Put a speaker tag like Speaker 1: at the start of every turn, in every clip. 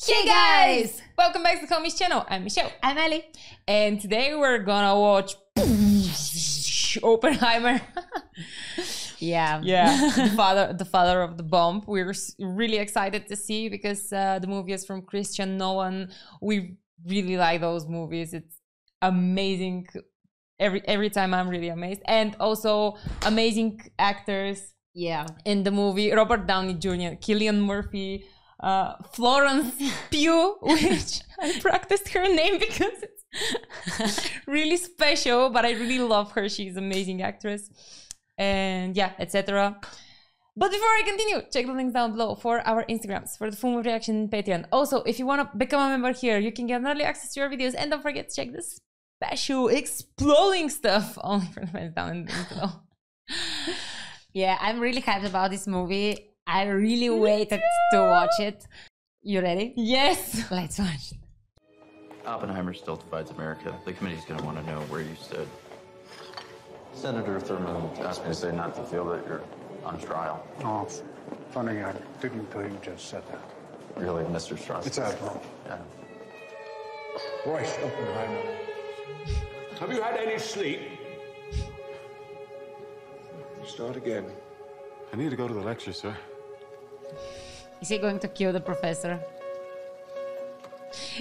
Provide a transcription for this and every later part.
Speaker 1: Hey guys!
Speaker 2: Welcome back to the Homies channel. I'm Michelle.
Speaker 1: I'm Ellie.
Speaker 2: And today we're gonna watch Oppenheimer.
Speaker 1: Yeah.
Speaker 2: the father of the bomb. We're really excited to see because the movie is from Christian Nolan. We really like those movies. It's amazing. Every time I'm really amazed. And also amazing actors.
Speaker 1: Yeah.
Speaker 2: In the movie, Robert Downey Jr., Cillian Murphy, Florence Pugh, which I practiced her name because it's really special, but I really love her. She's an amazing actress. And yeah, etc. But before I continue, check the links down below for our Instagrams, for the full movie reaction and Patreon. Also, if you want to become a member here, you can get early access to your videos. And don't forget to check the special exploding stuff only for the fans down in the link below.
Speaker 1: Yeah, I'm really hyped about this movie. I really waited to watch it. You ready?
Speaker 2: Yes!
Speaker 1: Let's watch it.
Speaker 3: Oppenheimer still divides America. The committee's going to want to know where you stood. Senator Thurmond asked me to say not to feel that you're on trial.
Speaker 4: Oh, funny, I didn't know you just said that.
Speaker 3: Really, Mr. Strauss?
Speaker 4: It's Admiral.
Speaker 3: Yeah.
Speaker 5: Royce Oppenheimer, have you had any sleep? Start again.
Speaker 4: I need to go to the lecture, sir.
Speaker 1: Is he going to kill the professor?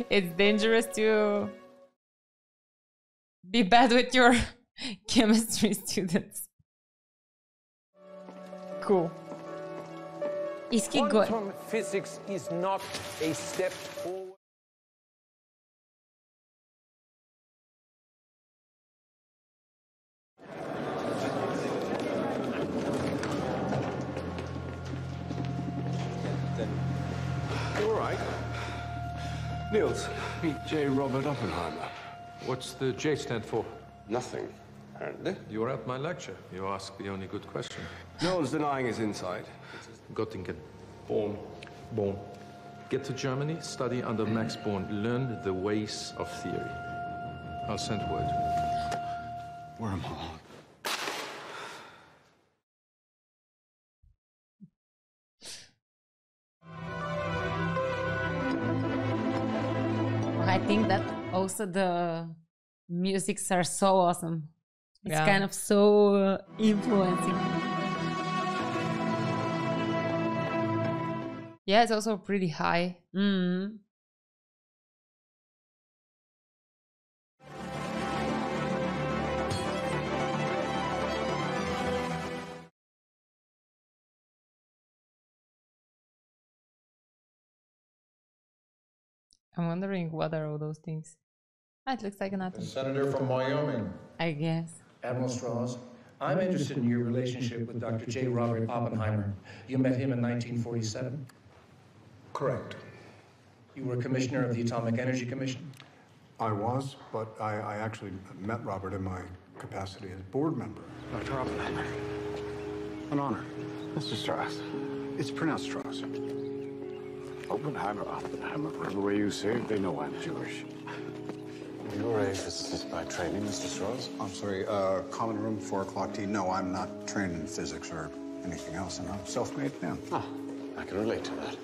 Speaker 2: It's dangerous to be bad with your chemistry students. Cool.
Speaker 1: Is he going?
Speaker 5: Quantum physics is not a step forward.
Speaker 6: All right. Niels, meet J. Robert Oppenheimer.
Speaker 7: What's the J stand for?
Speaker 6: Nothing, apparently.
Speaker 7: You were at my lecture. You asked the only good question.
Speaker 6: No one's denying his insight.
Speaker 7: Göttingen.
Speaker 6: Born.
Speaker 7: Born. Get to Germany, study under Max Born, learn the ways of theory. I'll send word.
Speaker 4: Wormhole.
Speaker 1: I think that also the musics are so awesome. It's kind of so influencing.
Speaker 2: Yeah, it's also pretty high.
Speaker 1: Mm.
Speaker 2: I'm wondering what are all those things. Ah, it looks like an atom.
Speaker 8: Senator from Wyoming.
Speaker 1: I guess.
Speaker 8: Admiral Strauss, I'm interested in your relationship with Dr. J. Robert Oppenheimer. You met him in 1947?
Speaker 4: Correct.
Speaker 8: You were commissioner of the Atomic Energy Commission?
Speaker 4: I was, but I actually met Robert in my capacity as board member.
Speaker 9: Dr. Oppenheimer. An honor. Mr. Strauss. It's pronounced Strauss. Oppenheimer, the way you say it, they know I'm Jewish.
Speaker 10: You're a physicist by training, Mr. Strauss? I'm sorry, common room, 4 o'clock tea. No, I'm not trained in physics or anything else. I'm a self-made man.
Speaker 9: Ah, I can relate to that.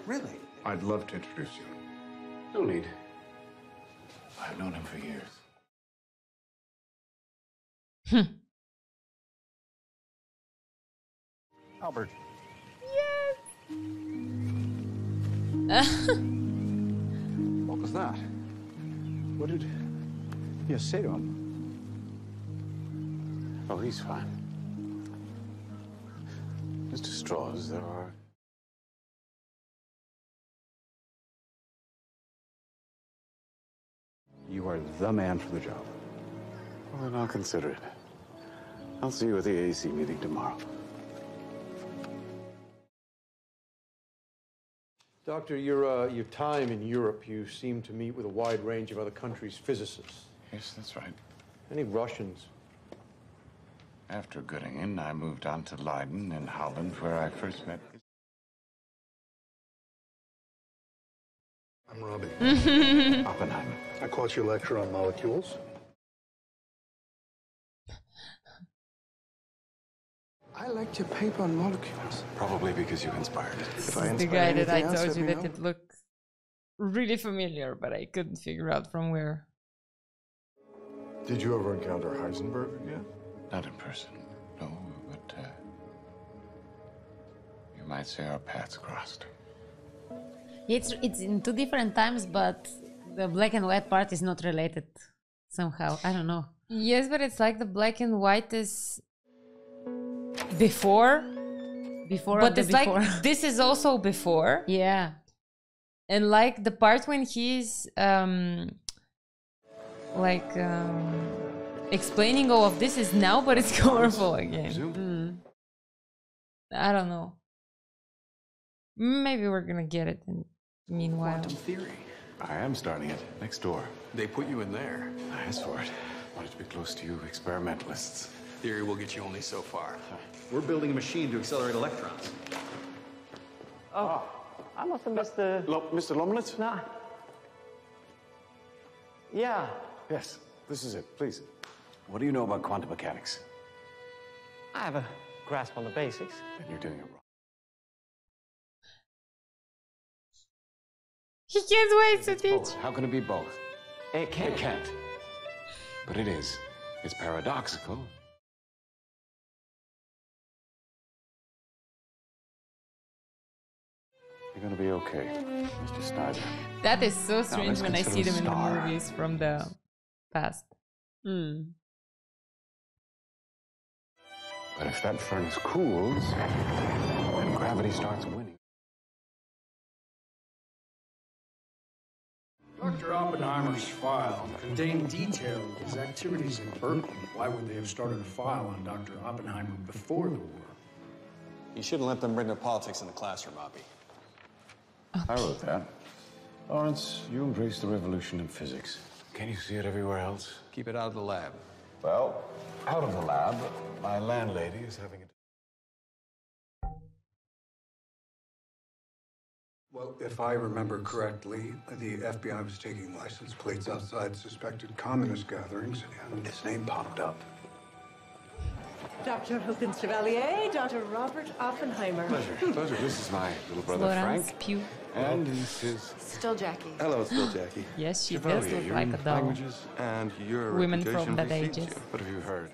Speaker 10: Really?
Speaker 4: I'd love to introduce you.
Speaker 9: No need. I've known him for years.
Speaker 10: Albert.
Speaker 9: What was that? What did you say to him? Oh, he's fine. Mr. Strauss, there are... You are the man for the job. Well, then I'll consider it. I'll see you at the AC meeting tomorrow.
Speaker 11: Doctor, your time in Europe, you seem to meet with a wide range of other countries' physicists.
Speaker 9: Yes, that's right.
Speaker 11: Any Russians?
Speaker 9: After Göttingen, I moved on to Leiden in Holland, where I first met...
Speaker 4: I'm Robbie.
Speaker 9: Oppenheimer.
Speaker 4: I caught your lecture on molecules.
Speaker 10: I liked your paper on molecules.
Speaker 9: Probably because you inspired it.
Speaker 2: This is the guy that I told you that it looks really familiar, but I couldn't figure out from where.
Speaker 12: Did you ever encounter Heisenberg again?
Speaker 9: Not in person, no, but you might say our paths crossed.
Speaker 1: It's in two different times, but the black and white part is not related somehow. I don't know.
Speaker 2: Yes, but it's like the black and white is before. But it's before. Like this is also before.
Speaker 1: Yeah.
Speaker 2: And like the part when he's explaining all of this is now, but it's colorful again. I don't know. Maybe we're gonna get it in meanwhile.
Speaker 6: Quantum theory.
Speaker 9: I am starting it next door.
Speaker 6: They put you in there.
Speaker 9: I asked for it. Wanted to be close to you experimentalists.
Speaker 6: Theory will get you only so far.
Speaker 3: We're building a machine to accelerate electrons.
Speaker 13: Oh, I must have missed the...
Speaker 9: Mr. Lomnitz?
Speaker 13: Nah. Yeah.
Speaker 9: Yes, this is it. Please. What do you know about quantum mechanics?
Speaker 13: I have a grasp on the basics.
Speaker 9: Then you're doing it wrong.
Speaker 2: He can't wait to teach.
Speaker 9: Both. How can it be both?
Speaker 13: It can't.
Speaker 9: It can't. But it is. It's paradoxical. You're gonna be okay, Mr. Snyder.
Speaker 2: That is so strange when I see them in the movies from the past.
Speaker 9: But if that furnace cools, then gravity starts winning.
Speaker 8: Dr. Oppenheimer's file contained detail of his activities in Berkeley. Why would they have started a file on Dr. Oppenheimer before the war?
Speaker 3: You shouldn't let them bring their politics in the classroom, Oppie.
Speaker 9: I wrote that. Lawrence, you embrace the revolution in physics. Can you see it everywhere else?
Speaker 6: Keep it out of the lab.
Speaker 9: Well, out of the lab, my landlady is having a...
Speaker 4: Well, if I remember correctly, the FBI was taking license plates outside suspected communist gatherings, and his name popped up.
Speaker 14: Dr. Hawkins Chevalier, Dr. Robert Oppenheimer.
Speaker 9: Pleasure. This is my little brother Frank.
Speaker 2: Pugh.
Speaker 9: And this is...
Speaker 14: Still Jackie.
Speaker 6: Hello, still Jackie.
Speaker 2: Yes, she
Speaker 9: Chevalier,
Speaker 2: does look
Speaker 9: you're
Speaker 2: like
Speaker 9: in
Speaker 2: a doll.
Speaker 9: languages,
Speaker 6: and your
Speaker 2: Women
Speaker 6: reputation
Speaker 2: from that
Speaker 6: precedes
Speaker 2: ages.
Speaker 6: you.
Speaker 9: What have you heard?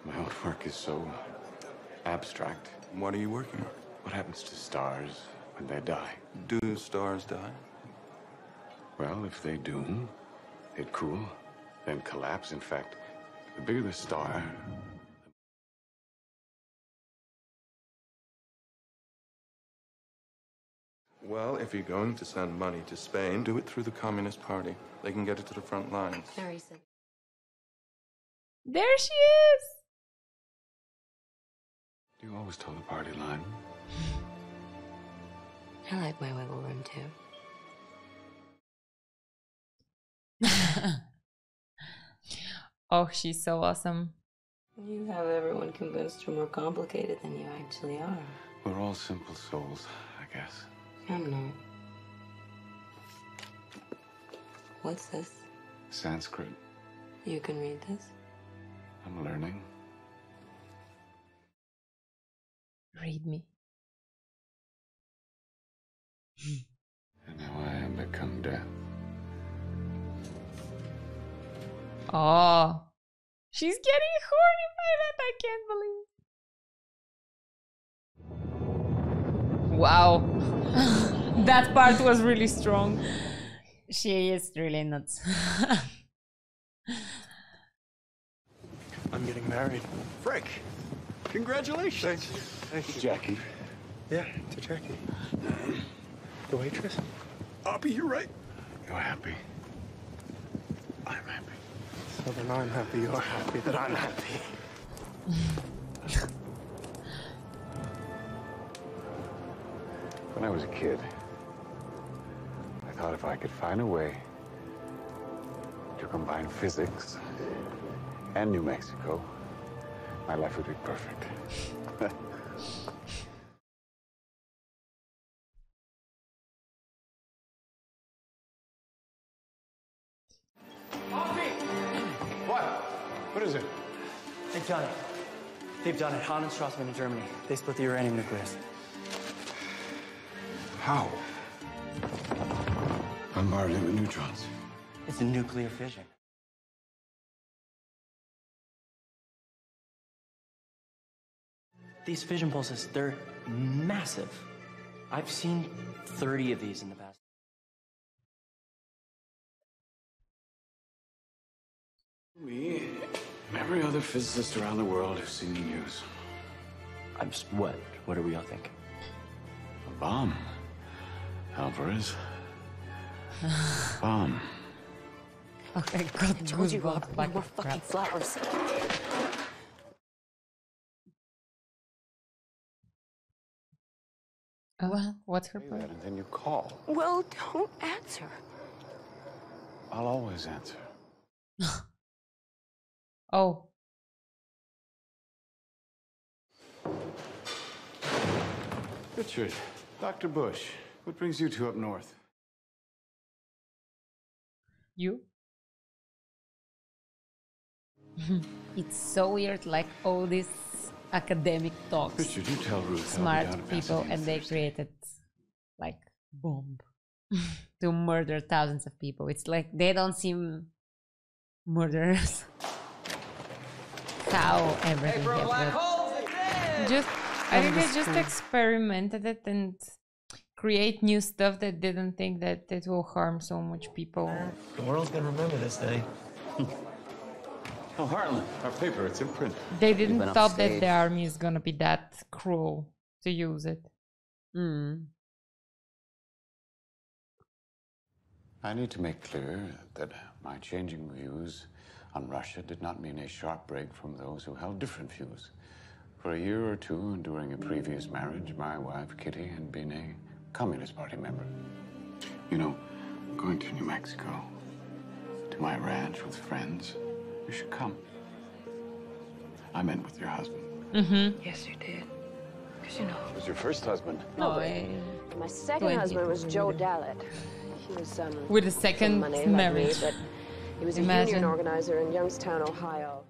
Speaker 9: My own work is so abstract.
Speaker 6: What are you working on?
Speaker 9: What happens to stars when they die?
Speaker 6: Do stars die?
Speaker 9: Well, if they do, they'd cool, then collapse. In fact, the bigger the star,
Speaker 6: Well, if you're going to send money to Spain, do it through the Communist Party. They can get it to the front lines.
Speaker 2: There she is.
Speaker 9: do you always toe the party line?
Speaker 15: I like my wiggle room too.
Speaker 2: Oh, she's so awesome.
Speaker 15: You have everyone convinced you're more complicated than you actually are.
Speaker 9: We're all simple souls, I guess.
Speaker 15: I'm not. What's this?
Speaker 9: Sanskrit.
Speaker 15: You can read this?
Speaker 9: I'm learning.
Speaker 2: Read me.
Speaker 9: And now I am become death.
Speaker 2: Oh, she's getting horny by that. I can't believe. Wow. That part was really strong.
Speaker 1: She is really nuts.
Speaker 11: I'm getting married.
Speaker 6: Frick! Congratulations!
Speaker 11: Thank you.
Speaker 9: Jackie.
Speaker 11: Yeah, to Jackie. The waitress?
Speaker 6: Oppie, you're right.
Speaker 9: You're happy. I'm happy.
Speaker 11: So then I'm happy you're happy that I'm happy.
Speaker 9: When I was a kid, I thought if I could find a way to combine physics and New Mexico, my life would be perfect.
Speaker 8: What? What is it?
Speaker 13: Hey, Johnny.
Speaker 16: They've done it. Han and Strassman in Germany. They split the uranium nucleus.
Speaker 10: How? Bombarding with neutrons.
Speaker 16: It's a nuclear fission. These fission pulses, they're massive. I've seen 30 of these in the past.
Speaker 9: Me and every other physicist around the world who's seen the news.
Speaker 16: I'm just, what? What do we all think?
Speaker 9: A bomb. Alvarez. Bomb.
Speaker 1: Okay, God,
Speaker 14: I told you, Rob,
Speaker 1: back
Speaker 14: more fucking flowers.
Speaker 2: What's her
Speaker 9: Say
Speaker 2: point?
Speaker 9: that and then you call.
Speaker 14: Well, don't answer.
Speaker 9: I'll always answer.
Speaker 2: Oh.
Speaker 9: Richard, Dr. Bush, what brings you two up north?
Speaker 2: You?
Speaker 1: It's so weird, like all these academic talks.
Speaker 9: Richard, you tell Ruth.
Speaker 1: Smart people, and they created like bomb to murder thousands of people. It's like they don't seem murderers. How everything happened.
Speaker 2: Just, I think they just experimented it and create new stuff that didn't think that it will harm so much people.
Speaker 16: The world's gonna remember this day.
Speaker 9: Oh, Harlan, our paper, it's in print.
Speaker 2: They didn't thought that the army is gonna be that cruel to use it.
Speaker 9: I need to make clear that my changing views on Russia did not mean a sharp break from those who held different views. For a year or two, and during a previous marriage, my wife, Kitty, had been a Communist Party member. You know, going to New Mexico, to my ranch with friends, you should come. I meant with your husband.
Speaker 14: Yes, you did. Because, you know...
Speaker 9: It was your first husband.
Speaker 14: No, my second husband was Joe Dallatt. He was,
Speaker 2: with a second
Speaker 14: money
Speaker 2: marriage.
Speaker 14: like me, but he was a
Speaker 2: Imagine.
Speaker 14: union organizer in Youngstown, Ohio.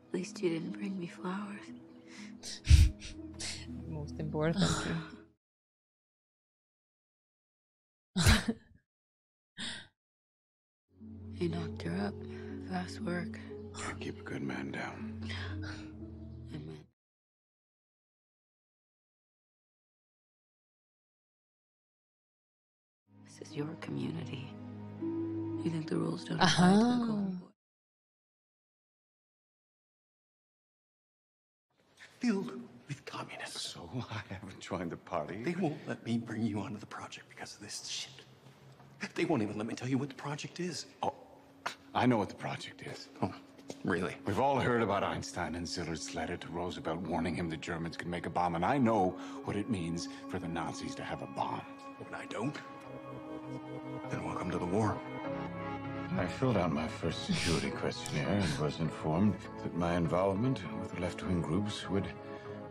Speaker 15: At least you didn't bring me flowers.
Speaker 2: Most important.
Speaker 15: You knocked her up. Fast work.
Speaker 9: Can't keep a good man down.
Speaker 15: This is your community. You think the rules don't apply to the Golden Boy?
Speaker 17: Filled with communists.
Speaker 9: So I haven't joined the party.
Speaker 17: They won't let me bring you onto the project because of this shit. They won't even let me tell you what the project is.
Speaker 9: Oh, I know what the project is.
Speaker 17: Oh, really?
Speaker 9: We've all heard about Einstein and Ziller's letter to Roosevelt warning him the Germans could make a bomb, and I know what it means for the Nazis to have a bomb.
Speaker 17: When I don't, then welcome to the war.
Speaker 9: I filled out my first security questionnaire and was informed that my involvement with the left-wing groups would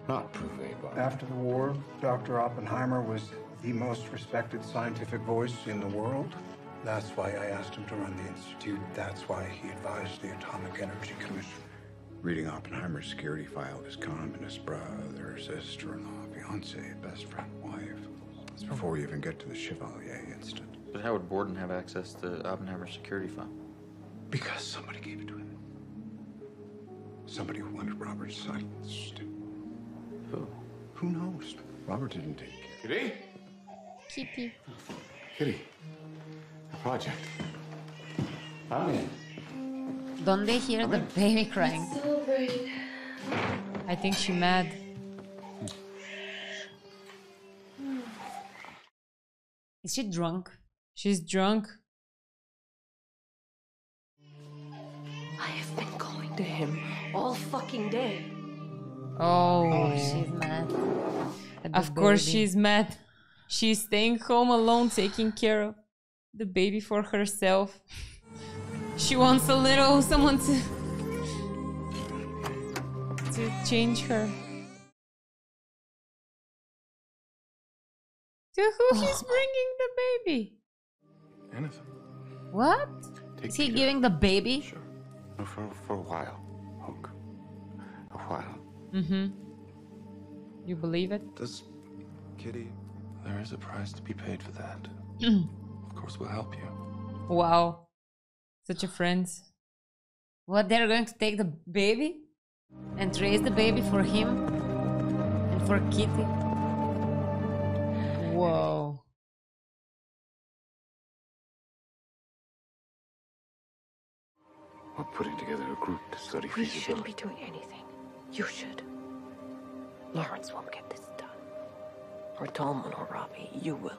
Speaker 9: not prove a bomb.
Speaker 4: After the war, Dr. Oppenheimer was the most respected scientific voice in the world. That's why I asked him to run the institute. That's why he advised the Atomic Energy Commission. Reading Oppenheimer's security file of his communist brother, sister-in-law, fiance, best friend, wife. It's before we even get to the Chevalier incident.
Speaker 3: But how would Borden have access to Oppenheimer's security file?
Speaker 4: Because somebody gave it to him. Somebody who wanted Robert silenced.
Speaker 3: Who?
Speaker 4: Who knows? Robert didn't take care.
Speaker 9: Kitty?
Speaker 2: Kitty.
Speaker 9: Kitty. The project. I'm in.
Speaker 1: Don't they hear the baby crying?
Speaker 15: Celebrate.
Speaker 2: I think she's mad.
Speaker 1: Is she drunk?
Speaker 2: She's drunk.
Speaker 14: I have been going to him all fucking day.
Speaker 2: Oh,
Speaker 1: she's mad.
Speaker 2: Of course she's mad. She's staying home alone, taking care of the baby for herself. She wants a little someone to change her. To who he's bringing the baby?
Speaker 6: Anything.
Speaker 1: What? Is he giving the baby?
Speaker 6: Sure.
Speaker 9: No, for a while, Hook. A while.
Speaker 2: Mm-hmm. You believe it?
Speaker 6: Does Kitty... There is a price to be paid for that. Of course, we'll help you.
Speaker 2: Wow. Such a friend.
Speaker 1: What, they're going to take the baby? And raise the baby for him? And for Kitty? Whoa.
Speaker 9: We're putting together a group to study
Speaker 14: We
Speaker 9: feasibility.
Speaker 14: shouldn't be doing anything. You should. Lawrence won't get this done. Or Tolman or Robbie, you will.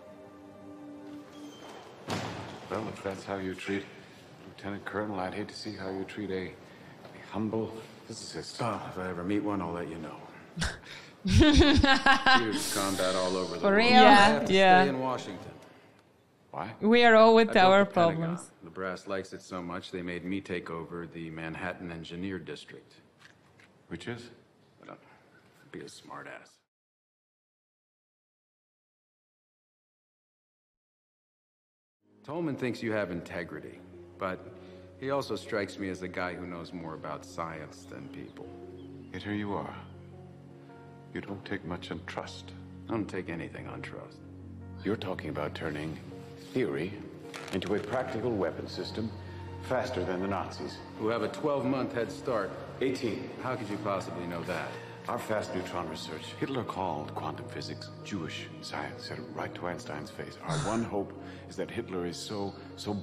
Speaker 9: Well, if that's how you treat Lieutenant Colonel, I'd hate to see how you treat a humble physicist.
Speaker 10: If I ever meet one, I'll let you know. Huge combat all over the
Speaker 2: For
Speaker 10: world.
Speaker 2: real?
Speaker 10: I have to
Speaker 2: Yeah.
Speaker 10: stay in Washington. Why?
Speaker 2: We are all with
Speaker 10: I built
Speaker 2: our
Speaker 10: the Pentagon.
Speaker 2: problems.
Speaker 10: The brass likes it so much, they made me take over the Manhattan Engineer District.
Speaker 9: Which is?
Speaker 10: I don't be a smartass. Tolman thinks you have integrity, but he also strikes me as a guy who knows more about science than people.
Speaker 9: Yet here you are. You don't take much on trust.
Speaker 10: I don't take anything on trust.
Speaker 9: You're talking about turning theory into a practical weapon system faster than the Nazis.
Speaker 10: Who have a 12-month head start.
Speaker 9: 18.
Speaker 10: How could you possibly know that?
Speaker 9: Our fast neutron research, Hitler called quantum physics Jewish science, said it right to Einstein's face. Our one hope is that Hitler is so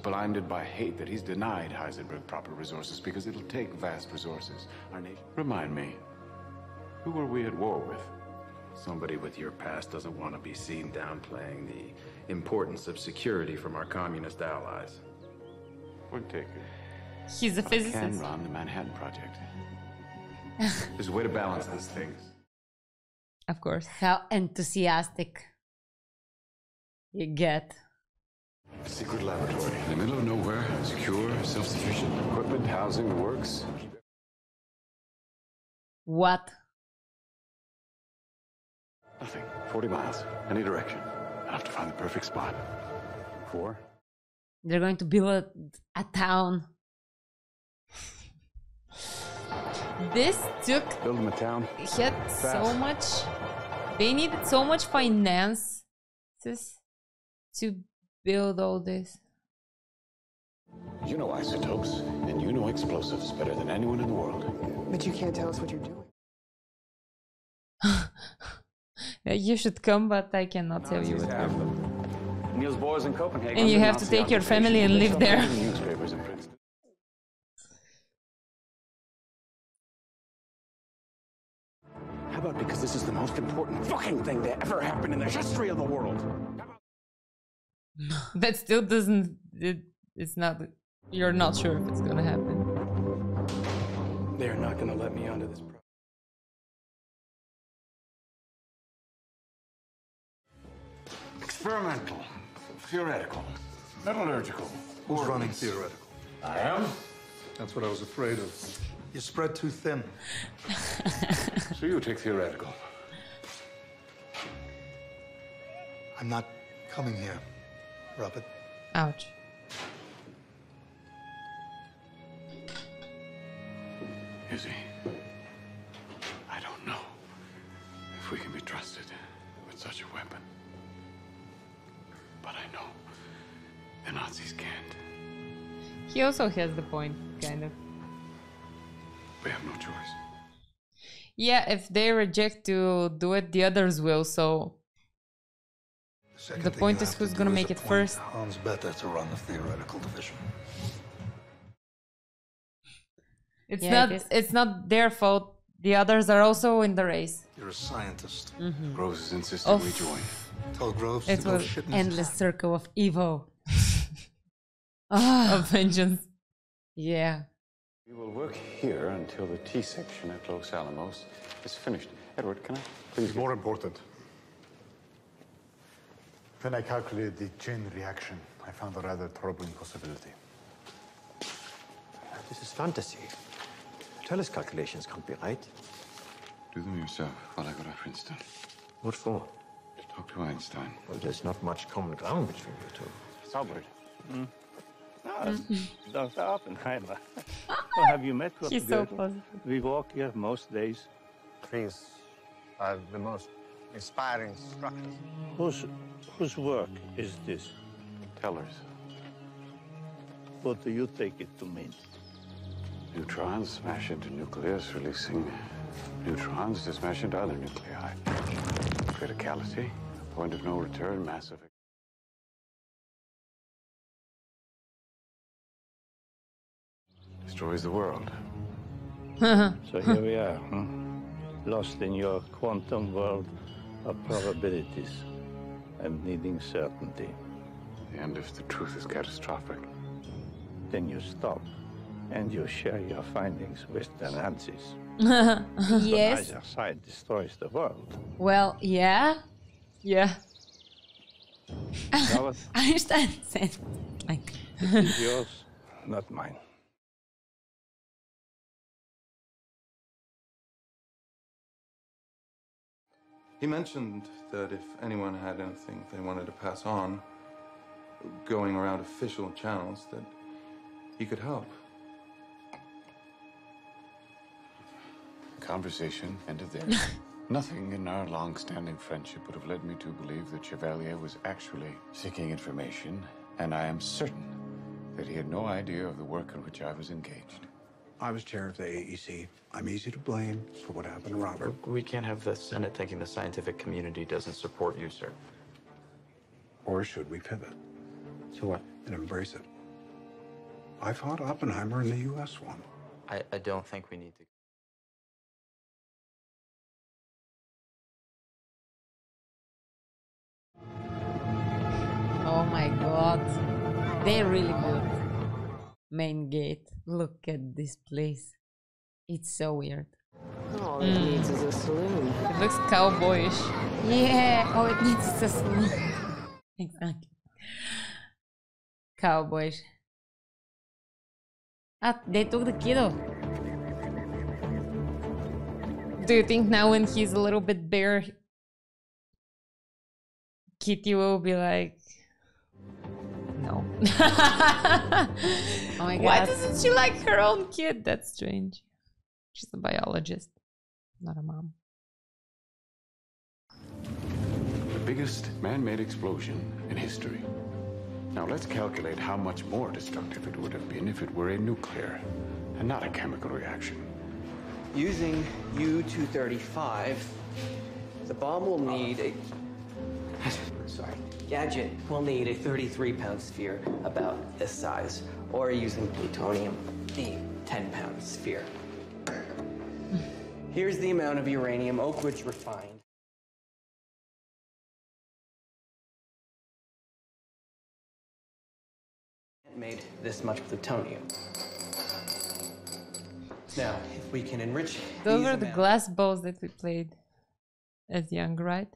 Speaker 9: blinded by hate that he's denied Heisenberg proper resources because it'll take vast resources. Our nation. Remind me, who were we at war with?
Speaker 10: Somebody with your past doesn't want to be seen downplaying the importance of security from our communist allies.
Speaker 9: Point taken.
Speaker 2: He's a
Speaker 9: But I
Speaker 2: physicist.
Speaker 9: can run the Manhattan Project. There's a way to balance these things.
Speaker 2: Of course.
Speaker 1: How enthusiastic you get.
Speaker 9: Secret laboratory in the middle of nowhere, secure, self-sufficient, equipment, housing, the works.
Speaker 1: What?
Speaker 9: Nothing. 40 miles, any direction. I have to find the perfect spot. 4.
Speaker 1: They're going to build a town.
Speaker 2: This took
Speaker 9: Build them a town.
Speaker 2: had so much. They needed so much finances to build all this.
Speaker 9: You know isotopes, and you know explosives better than anyone in the world.
Speaker 13: But you can't tell us what you're doing.
Speaker 2: You should come, but I cannot tell you what.
Speaker 9: Niels Bohr's in Copenhagen.
Speaker 2: And you have to take your family and live there.
Speaker 9: Newspapers in Princeton.
Speaker 8: How about because this is the most important fucking thing that ever happened in the history of the world?
Speaker 2: That still doesn't. It's not. You're not sure if it's gonna happen.
Speaker 5: They're not gonna let me onto this project.
Speaker 9: Experimental, theoretical, metallurgical.
Speaker 12: Who's running theoretical?
Speaker 9: I am.
Speaker 12: That's what I was afraid of. You spread too thin.
Speaker 9: So you take theoretical.
Speaker 12: I'm not coming here, Robert.
Speaker 2: Ouch.
Speaker 9: Izzy, I don't know if we can be trusted with such a weapon. But I know the Nazis can't.
Speaker 2: He also has the point, kind of.
Speaker 9: We have no choice.
Speaker 2: Yeah, if they reject to do it, the others will. So the point is who's gonna make it first.
Speaker 12: Hans Better to run the theoretical division.
Speaker 2: It's
Speaker 1: Yeah,
Speaker 2: it's not their fault. The others are also in the race.
Speaker 12: You're a scientist.
Speaker 9: Groves is insisting we join.
Speaker 12: Tell Groves
Speaker 2: It
Speaker 12: to go
Speaker 2: was
Speaker 12: shit in
Speaker 1: Endless circle of evil. Ah,
Speaker 2: Of vengeance.
Speaker 1: yeah.
Speaker 9: We will work here until the T section at Los Alamos is finished. Edward, can I please?
Speaker 10: More important. When I calculated the chain reaction, I found a rather troubling possibility.
Speaker 5: This is fantasy. Tellus calculations can't be right.
Speaker 9: Do them yourself while I go to Princeton.
Speaker 5: What for?
Speaker 9: To talk to Einstein.
Speaker 5: Well, there's not much common ground between you two.
Speaker 9: Salbert,
Speaker 18: Dr. Oppenheimer. Well, have you met Dr.
Speaker 2: He's so
Speaker 18: Goethe?
Speaker 2: positive.
Speaker 18: We walk here most days.
Speaker 19: Trees are the most inspiring structures.
Speaker 18: Whose work is this?
Speaker 9: Tellers.
Speaker 18: What do you take it to mean?
Speaker 9: Neutrons smash into nucleus, releasing neutrons to smash into other nuclei. Criticality, point of no return, massive. Destroys the world.
Speaker 18: So here we are, lost in your quantum world of probabilities and needing certainty.
Speaker 9: And if the truth is catastrophic?
Speaker 18: Then you stop and you share your findings with the Nazis.
Speaker 2: Yes.
Speaker 18: So neither side destroys the world.
Speaker 2: Well, yeah. Yeah.
Speaker 18: Gareth,
Speaker 2: Einstein said like
Speaker 18: it is yours, not mine.
Speaker 6: He mentioned that if anyone had anything they wanted to pass on, going around official channels, that he could help.
Speaker 9: Conversation ended there. Nothing in our long-standing friendship would have led me to believe that Chevalier was actually seeking information, and I am certain that he had no idea of the work in which I was engaged.
Speaker 4: I was chair of the AEC. I'm easy to blame for what happened to Robert.
Speaker 3: We can't have the Senate thinking the scientific community doesn't support you, sir.
Speaker 4: Or should we pivot?
Speaker 3: To what?
Speaker 4: And embrace it. I fought Oppenheimer and the U.S. won.
Speaker 3: I don't think we need to.
Speaker 1: Oh my god. They're really good. Main gate. Look at this place. It's so weird.
Speaker 15: All it needs is a saloon.
Speaker 2: It looks cowboyish.
Speaker 1: Yeah. Oh, it needs a saloon. Exactly. Cowboyish. Ah, they took the kiddo.
Speaker 2: Do you think now when he's a little bit bigger, Kitty will be like, no.
Speaker 1: Oh my god.
Speaker 2: Why doesn't she like her own kid? That's strange. She's a biologist, not a mom.
Speaker 9: The biggest man-made explosion in history. Now let's calculate how much more destructive it would have been if it were a nuclear and not a chemical reaction.
Speaker 16: Using U-235, the bomb will need a... Sorry. Gadget will need a 33-pound sphere about this size, or using plutonium, the 10-pound sphere. Here's the amount of uranium Oak Ridge refined. Made this much plutonium. Now, if we can enrich
Speaker 2: Those
Speaker 16: these
Speaker 2: are the
Speaker 16: amounts-
Speaker 2: glass balls that we played as young, right?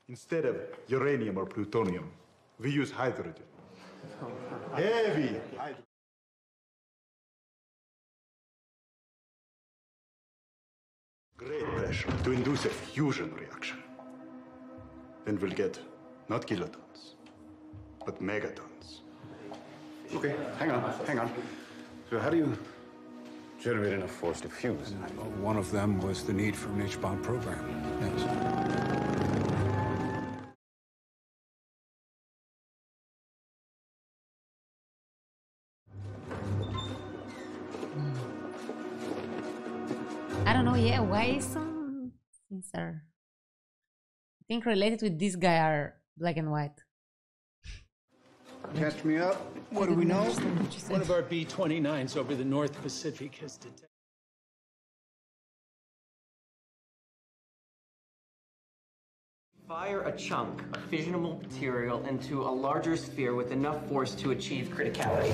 Speaker 20: Instead of uranium or plutonium, we use hydrogen. Heavy hydrogen. Great pressure to induce a fusion reaction. Then we'll get not kilotons, but megatons.
Speaker 9: Okay, hang on. So how do you generate enough force to fuse?
Speaker 4: One of them was the need for an H-bomb program. Yes.
Speaker 1: I don't know, yeah, why some things are, I think, related with this guy are black and white.
Speaker 8: Catch me up. What do we know? One of our B-29s over the North Pacific has detected.
Speaker 16: Fire a chunk of fissionable material into a larger sphere with enough force to achieve criticality.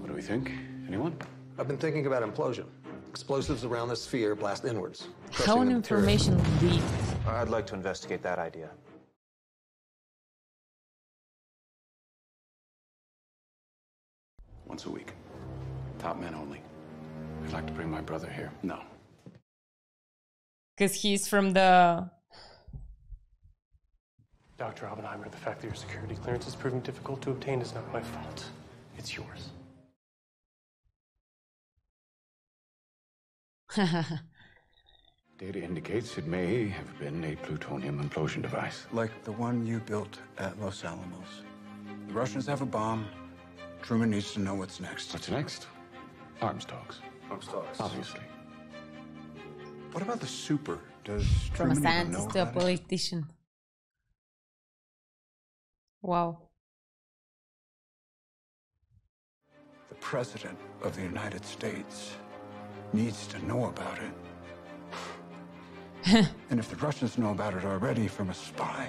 Speaker 9: What do we think? Anyone?
Speaker 5: I've been thinking about implosion. Explosives around the sphere blast inwards.
Speaker 2: How an information leaked?
Speaker 5: I'd like to investigate that idea.
Speaker 9: Once a week. Top men only. I'd like to bring my brother here. No.
Speaker 2: Because he's from the
Speaker 21: Dr. Oppenheimer, the fact that your security clearance is proving difficult to obtain is not my fault. It's yours.
Speaker 9: Data indicates it may have been a plutonium implosion device.
Speaker 4: Like the one you built at Los Alamos. The Russians have a bomb. Truman needs to know what's next.
Speaker 9: What's next? Arms talks.
Speaker 4: Arms talks.
Speaker 9: Obviously.
Speaker 4: What about the super? Does
Speaker 1: From a
Speaker 4: Truman even know
Speaker 1: scientist to a
Speaker 4: about it?
Speaker 1: politician. Wow.
Speaker 4: The President of the United States needs to know about it. And if the Russians know about it already from a spy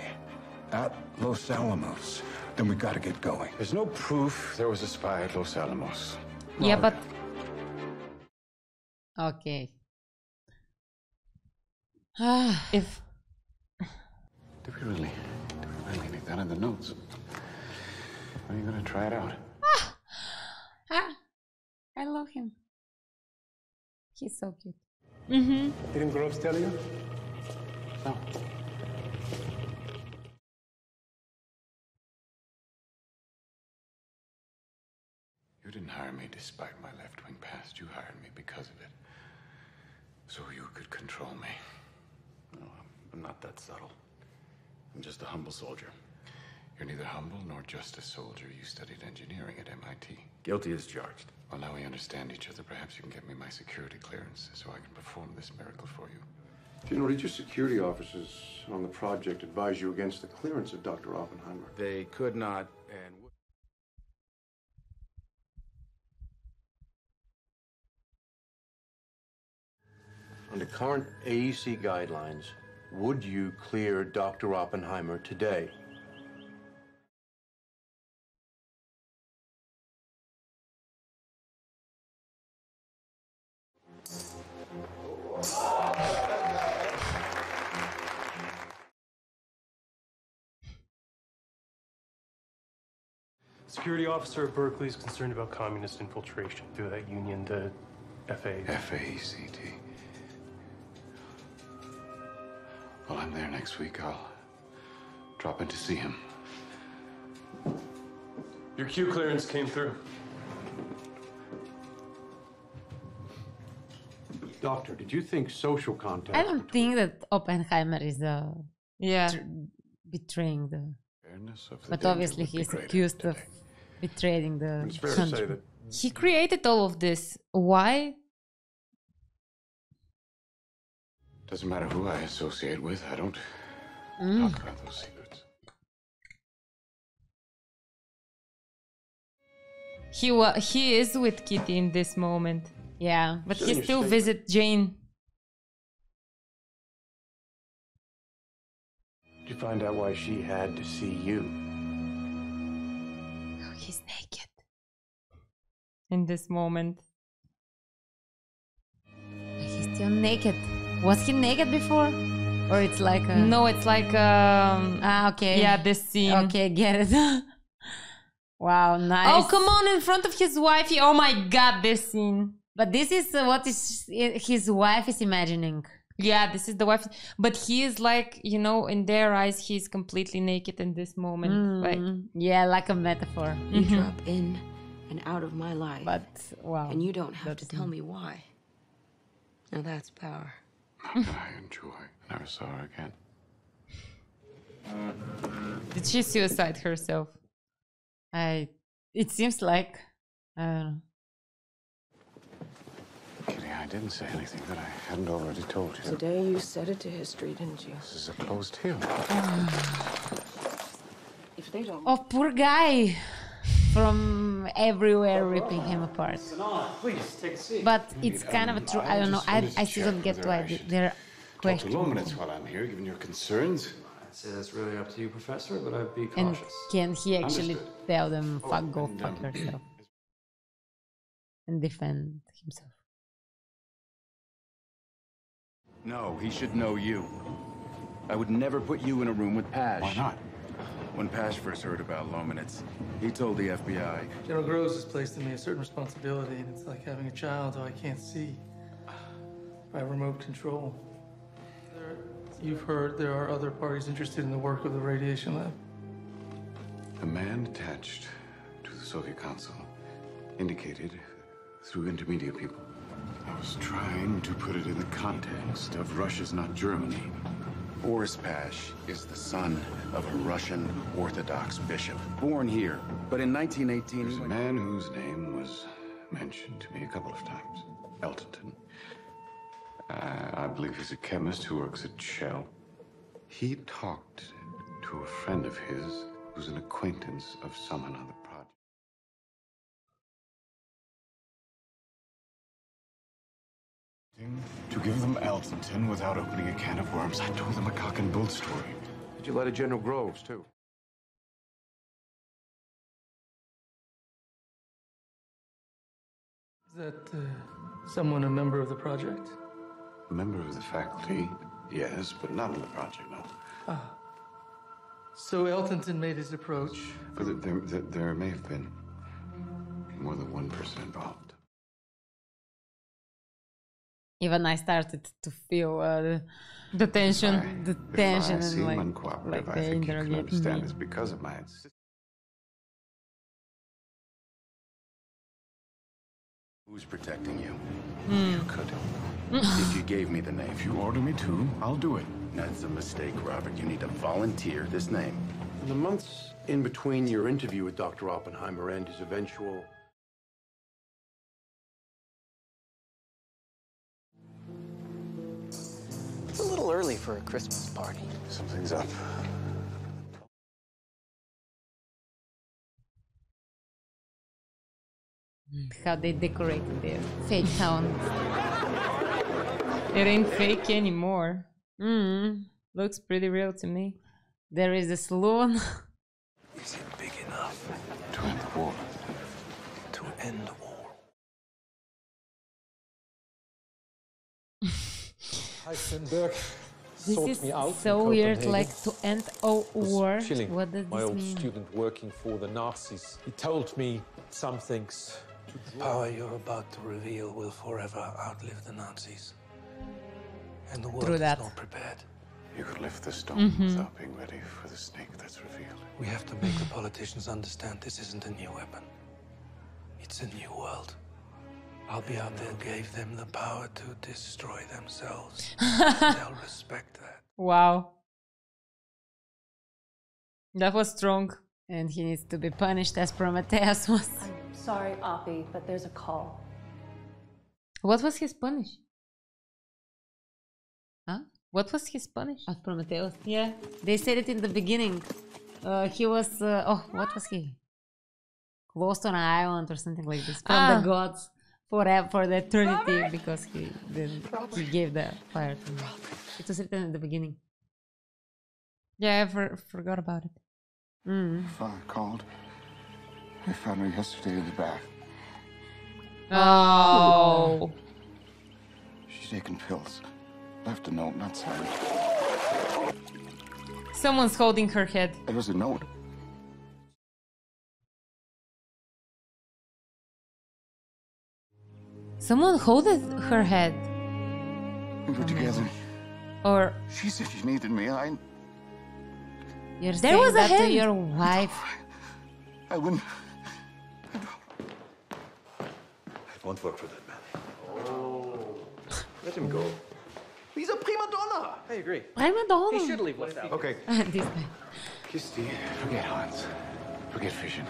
Speaker 4: at Los Alamos, then we gotta get going.
Speaker 9: There's no proof there was a spy at Los Alamos.
Speaker 1: Yeah, but... Okay.
Speaker 2: If...
Speaker 9: Do we really need that in the notes? Are you gonna try it out?
Speaker 1: I love him. He's so cute.
Speaker 21: Mm-hmm. Didn't Groves tell you?
Speaker 9: No. You didn't hire me despite my left-wing past. You hired me because of it. So you could control me.
Speaker 3: No, I'm not that subtle. I'm just a humble soldier.
Speaker 9: You're neither humble nor just a soldier. You studied engineering at MIT.
Speaker 3: Guilty as charged.
Speaker 9: Well, now we understand each other. Perhaps you can get me my security clearance so I can perform this miracle for you.
Speaker 12: General, did your security officers on the project advise you against the clearance of Dr. Oppenheimer?
Speaker 3: They could not and would.
Speaker 11: Under current AEC guidelines, would you clear Dr. Oppenheimer today?
Speaker 21: Security officer at Berkeley is concerned about communist infiltration through that union, the
Speaker 9: FACT. Well, I'm there next week. I'll drop in to see him.
Speaker 21: Your Q clearance came through.
Speaker 11: Doctor, did you think social contact...
Speaker 1: I don't think that Oppenheimer is betraying the... But obviously he's accused of betraying the
Speaker 11: It's fair to
Speaker 1: country.
Speaker 11: say that
Speaker 2: He created all of this. Why?
Speaker 9: Doesn't matter who I associate with. I don't talk about those secrets.
Speaker 2: He is with Kitty in this moment.
Speaker 1: Yeah.
Speaker 2: But
Speaker 11: Sure,
Speaker 2: he
Speaker 11: your
Speaker 2: still
Speaker 11: statement.
Speaker 2: visit Jane.
Speaker 11: Did you find out why she had to see you?
Speaker 2: Oh, he's naked. In this moment.
Speaker 1: He's still naked. Was he naked before? Or it's like a...
Speaker 2: No, it's like
Speaker 1: okay.
Speaker 2: yeah, this scene.
Speaker 1: Okay, get it. Wow, nice.
Speaker 2: Oh, come on, in front of his wife. Oh my god, this scene.
Speaker 1: But this is what his wife is imagining.
Speaker 2: Yeah, this is the wife. But he is like, you know, in their eyes, he's completely naked in this moment. Like,
Speaker 1: yeah, like a metaphor.
Speaker 14: You drop in and out of my life.
Speaker 1: But, wow.
Speaker 14: And you don't have to tell me why. Now that's power.
Speaker 9: I enjoy. Never saw her again.
Speaker 2: did she suicide herself?
Speaker 1: It seems like, I don't know.
Speaker 9: Kitty, I didn't say anything that I hadn't already told you.
Speaker 14: Today you set it to history, didn't you?
Speaker 9: This is a closed hearing.
Speaker 14: If they don't...
Speaker 1: Oh, poor guy. From everywhere ripping him apart.
Speaker 17: Please, take a seat.
Speaker 1: But it's kind of a true, I don't know, I still don't get why they're
Speaker 9: Talk to
Speaker 1: questioning
Speaker 9: Lomanitz
Speaker 1: him.
Speaker 9: while I'm here, given your concerns.
Speaker 17: I'd say that's really up to you, Professor, but I'd be
Speaker 1: And
Speaker 17: cautious.
Speaker 1: can he actually
Speaker 9: Understood.
Speaker 1: tell them, fuck, go fuck yourself? And defend himself.
Speaker 22: No, he should know you. I would never put you in a room with Pash.
Speaker 9: Why not?
Speaker 22: When Pash first heard about Lomanitz, he told the FBI.
Speaker 23: General Groves has placed on me a certain responsibility, and it's like having a child who I can't see by remote control. you've heard there are other parties interested in the work of the radiation lab.
Speaker 9: A man attached to the Soviet Council indicated through intermediate people. I was trying to put it in the context of Russia's not Germany.
Speaker 22: Boris Pash is the son of a Russian Orthodox bishop, born here, but in 1918...
Speaker 9: There's a man whose name was mentioned to me a couple of times. Eltonton. I believe he's a chemist who works at Shell. He talked to a friend of his who's an acquaintance of someone on the project. To give them Eltonton without opening a can of worms, I told them a cock and bull story.
Speaker 11: Did you lie to General Groves, too?
Speaker 23: Is that someone a member of the project?
Speaker 9: A member of the faculty, yes, but not on the project, no.
Speaker 23: Ah. So Eltonton made his approach.
Speaker 9: But there may have been more than one person involved.
Speaker 1: Even I started to feel
Speaker 2: the tension.
Speaker 1: The tension
Speaker 9: If I seem
Speaker 1: and
Speaker 9: uncooperative,
Speaker 1: like
Speaker 9: I
Speaker 1: they
Speaker 9: think you can
Speaker 1: interrogate
Speaker 9: understand
Speaker 1: me.
Speaker 9: it's because of my insistence.
Speaker 22: Who's protecting you?
Speaker 2: Hmm.
Speaker 22: You could. If you gave me the name.
Speaker 9: If you order me to, I'll do it.
Speaker 22: That's a mistake, Robert. You need to volunteer this name.
Speaker 11: In the months in between your interview with Dr. Oppenheimer and his eventual...
Speaker 16: It's a little early for a Christmas party.
Speaker 9: Something's up.
Speaker 1: How they decorated their fake town.
Speaker 2: It ain't fake anymore.
Speaker 1: Looks pretty real to me. There is a saloon.
Speaker 17: Is it big enough
Speaker 9: to end the war?
Speaker 17: To end the war.
Speaker 7: Heisenberg
Speaker 1: This
Speaker 7: sought
Speaker 1: is
Speaker 7: me out
Speaker 1: so
Speaker 7: in
Speaker 1: weird,
Speaker 7: Copenhagen.
Speaker 1: like to end a war.
Speaker 7: Chilling.
Speaker 1: What does
Speaker 7: My
Speaker 1: this
Speaker 7: old
Speaker 1: mean?
Speaker 7: student working for the Nazis. He told me some things.
Speaker 17: The power you're about to reveal will forever outlive the Nazis. And the world
Speaker 1: True
Speaker 17: is
Speaker 1: that.
Speaker 17: not prepared.
Speaker 9: You could lift the stone without being ready for the snake that's revealed.
Speaker 17: We have to make the politicians understand this isn't a new weapon. It's a new world. I'll be out there, gave them the power to destroy themselves. They'll respect that.
Speaker 1: Wow. That was strong. And he needs to be punished as Prometheus was.
Speaker 10: I'm sorry, Oppie, but there's a call.
Speaker 1: What was his punish? Huh? What was his punish? As Prometheus? Yeah. They said it in the beginning. He was... what was he? Close to an island or something like this. From the gods. For the eternity. Because he gave the fire to him. It was written in the beginning.
Speaker 2: Yeah, I forgot about it.
Speaker 9: Father called. They found her yesterday in the bath.
Speaker 2: Oh.
Speaker 9: She's taking pills. Left a note, not signed.
Speaker 2: Someone's holding her head.
Speaker 9: It was a note.
Speaker 2: Someone holded her head.
Speaker 9: We were together.
Speaker 2: Or
Speaker 9: she said she needed me.
Speaker 1: You're
Speaker 2: there
Speaker 1: saying
Speaker 2: was a
Speaker 1: that to
Speaker 2: hand.
Speaker 1: your wife.
Speaker 9: I wouldn't.
Speaker 12: I won't work for that man. Oh. Let him go. He's a prima donna.
Speaker 17: I agree.
Speaker 1: Prima donna.
Speaker 17: He should leave without.
Speaker 12: Okay.
Speaker 1: This guy.
Speaker 9: Kirsty, forget Hans. Forget fission.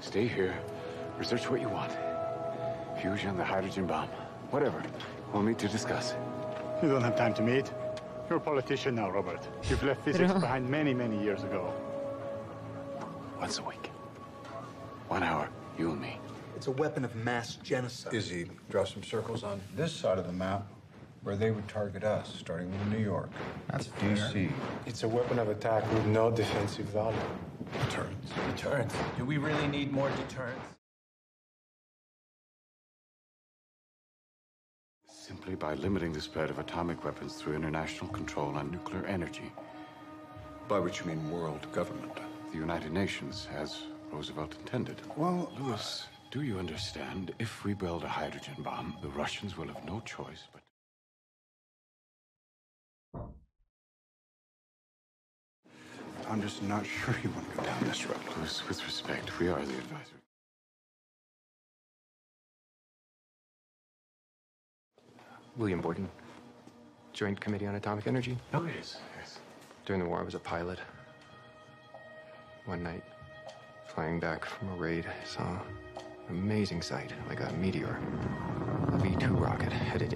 Speaker 9: Stay here. Research what you want. Fusion, the hydrogen bomb. Whatever. We'll meet to discuss.
Speaker 20: You don't have time to meet. You're a politician now, Robert. You've left physics behind many, many years ago.
Speaker 9: Once a week. 1 hour, you and me.
Speaker 8: It's a weapon of mass genocide.
Speaker 4: Izzy, draw some circles on this side of the map where they would target us, starting with New York. That's DC.
Speaker 21: It's a weapon of attack with no defensive value.
Speaker 4: Deterrence.
Speaker 16: Deterrence? Do we really need more deterrence?
Speaker 9: Simply by limiting the spread of atomic weapons through international control on nuclear energy.
Speaker 12: By which you mean world government.
Speaker 9: The United Nations, as Roosevelt intended.
Speaker 4: Well,
Speaker 9: Louis, do you understand? If we build a hydrogen bomb, the Russians will have no choice but...
Speaker 20: I'm just not sure you want to go down this road.
Speaker 9: With respect, we are the advisor.
Speaker 13: William Boyden, Joint Committee on Atomic Energy.
Speaker 9: Oh, yes, yes.
Speaker 13: During the war, I was a pilot. One night, flying back from a raid, I saw an amazing sight, like a meteor. A V-2 rocket headed